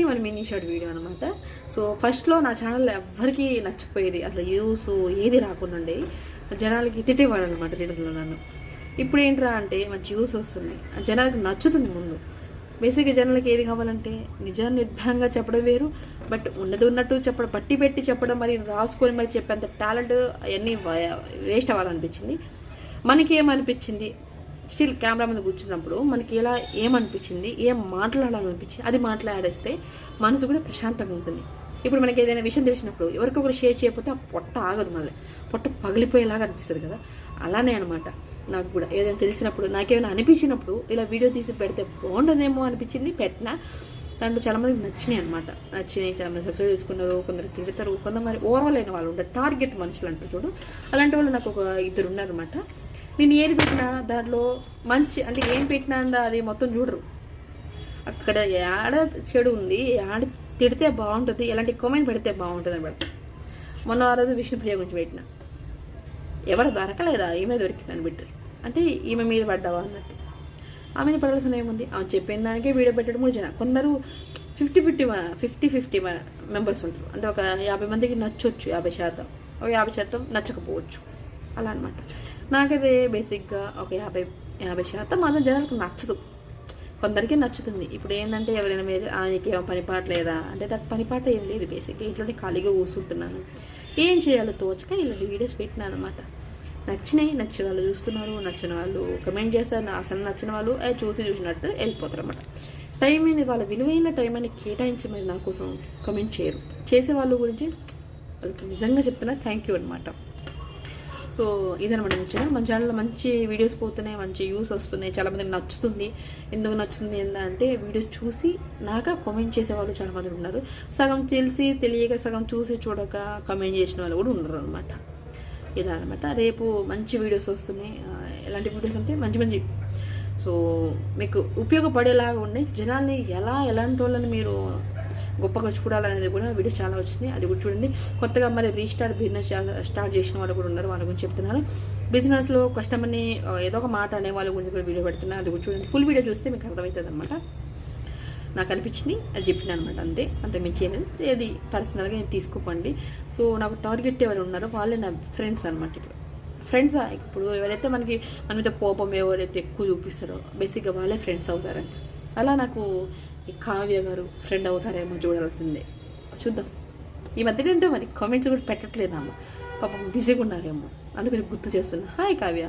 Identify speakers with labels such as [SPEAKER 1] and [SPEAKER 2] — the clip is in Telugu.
[SPEAKER 1] మన మినీ షార్ట్ వీడియో అనమాట. సో ఫస్ట్లో నా ఛానల్ ఎవ్వరికీ నచ్చపోయేది, అసలు యూస్ ఏది రాకుండా ఉండేది, జనాలకి తిట్టేవాడు అనమాట రీడర్లో నన్ను. ఇప్పుడు ఏంట్రా అంటే మంచి యూస్ వస్తున్నాయి, జనాలకి నచ్చుతుంది. ముందు బేసిక్గా జనాలకి ఏది కావాలంటే నిజాన్ని నిర్భయంగా చెప్పడం వేరు, బట్ ఉన్నది ఉన్నట్టు చెప్పడం, పట్టి పెట్టి చెప్పడం, మరి రాసుకొని మరి చెప్పేంత టాలెంట్ అవన్నీ వేస్ట్ అవ్వాలనిపించింది. మనకి ఏమనిపించింది, స్టిల్ కెమెరా మీద కూర్చున్నప్పుడు మనకి ఎలా ఏమనిపించింది, ఏం మాట్లాడాలనిపించింది అది మాట్లాడేస్తే మనసు కూడా ప్రశాంతంగా ఉంటుంది. ఇప్పుడు మనకి ఏదైనా విషయం తెలిసినప్పుడు ఎవరికొకరు షేర్ చేయకపోతే ఆ పొట్ట ఆగదు, మళ్ళీ పొట్ట పగిలిపోయేలాగా అనిపిస్తుంది కదా. అలానే అనమాట నాకు కూడా ఏదైనా తెలిసినప్పుడు, నాకేమైనా అనిపించినప్పుడు ఇలా వీడియో తీసి పెడితే బాగుంటుందేమో అనిపించింది, పెట్టినా. దాంట్లో చాలామందికి నచ్చినాయి అనమాట. నచ్చినాయి, చాలామంది సబ్స్క్రైబ్ చేసుకున్నారు, కొందరు తిడతారు, కొంతమంది ఓవరాల్ అయిన వాళ్ళు ఉంటారు, టార్గెట్ మనుషులు అంటారు చూడు, అలాంటి వాళ్ళు నాకు ఒక 2 ఉన్నారనమాట. నేను ఏది పెట్టినా దాంట్లో మంచి అంటే ఏం పెట్టినా అది మొత్తం చూడరు. అక్కడ ఏడ చెడు ఉంది, ఏడ తిడితే బాగుంటుంది, ఎలాంటి కామెంట్ పెడితే బాగుంటుంది అని పెడతాను. మొన్న ఆ రోజు విష్ణుప్రియ గురించి పెట్టిన, ఎవరు దొరకలేదా ఈమె దొరికిందని పెట్టారు, అంటే ఈమె మీద పడ్డావా అన్నట్టు. ఆమెని పడాల్సిన ఏముంది, ఆమె చెప్పిన దానికే వీడియో పెట్టడం కూడా జన. కొందరు 50-50 మెంబర్స్ ఉంటారు, అంటే ఒక 50 మందికి నచ్చవచ్చు 50%, ఒక 50% నచ్చకపోవచ్చు, అలా అనమాట. నాకైతే బేసిక్గా ఒక 50% మాత్రం జనాలకు నచ్చదు, కొందరికి నచ్చుతుంది. ఇప్పుడు ఏంటంటే ఎవరైనా మీద ఆయనకి ఏమో పనిపాట లేదా అంటే, నాకు పనిపాట ఏం లేదు, బేసిక్గా ఇంట్లోనే ఖాళీగా కూర్చుంటున్నాను, ఏం చేయాలో తోచక ఇలాంటి వీడియోస్ పెట్టినాను అనమాట. నచ్చినాయి, నచ్చిన వాళ్ళు చూస్తున్నారు, నచ్చిన వాళ్ళు కమెంట్ చేస్తారు, అసలు నచ్చిన వాళ్ళు చూసినట్టు వెళ్ళిపోతారు అనమాట. టైం అనేది వాళ్ళ విలువైన టైం అని కేటాయించి మరి నా కోసం కమెంట్ చేయరు. చేసే వాళ్ళ గురించి వాళ్ళకి నిజంగా చెప్తున్నా థ్యాంక్ యూ అనమాట. సో ఇదనమాట ముచ్చట. మన ఛానల్లో మంచి వీడియోస్ పోతున్నాయి, మంచి యూస్ వస్తున్నాయి, చాలామందికి నచ్చుతుంది. ఎందుకు నచ్చుతుంది ఏంటంటే వీడియో చూసి నాక కామెంట్ చేసేవాళ్ళు చాలామంది ఉన్నారు, సగం తెలిసి తెలియక, సగం చూసి చూడక కామెంట్ చేసిన వాళ్ళు కూడా ఉన్నారు అనమాట. ఇదనమాట. రేపు మంచి వీడియోస్ వస్తున్నాయి. ఎలాంటి వీడియోస్ అంటే మంచి సో మీకు ఉపయోగపడేలాగా ఉండే, జనాల్ని ఎలాంటి వాళ్ళని మీరు గొప్పగా చూడాలనేది కూడా వీడియో చాలా వచ్చింది, అది కూడా చూడండి. కొత్తగా మరి రీస్టార్ట్ బిజినెస్ స్టార్ట్ చేసిన వాళ్ళు కూడా ఉన్నారు, వాళ్ళ గురించి చెప్తున్నాను. బిజినెస్లో కస్టమర్ని ఏదో ఒక మాట అనే వాళ్ళ గురించి కూడా వీడియో పెడుతున్నాను, అది కూడా చూడండి. ఫుల్ వీడియో చూస్తే మీకు అర్థమవుతుంది అనమాట. నాకు అనిపించింది అది చెప్పిన అనమాట, అంతే మించి అనేది అది పర్సనల్గా నేను తీసుకోకండి. సో నాకు టార్గెట్ ఎవరు ఉన్నారో వాళ్ళే నా ఫ్రెండ్స్ అనమాట. ఇప్పుడు ఫ్రెండ్స్ ఇప్పుడు ఎవరైతే మన మీద కోపం ఎవరైతే ఎక్కువ చూపిస్తారో బేసిక్గా వాళ్ళే ఫ్రెండ్స్ అవుతారండి. అలా నాకు ఈ కావ్య గారు ఫ్రెండ్ అవుతారేమో, చూడాల్సిందే, చూద్దాం. ఈ మధ్యలో ఏంటో మరి కామెంట్స్ కూడా పెట్టట్లేదు అమ్మ, పాపం బిజీగా ఉన్నారేమో, అందుకని గుర్తు చేస్తున్నా. హాయ్ కావ్య.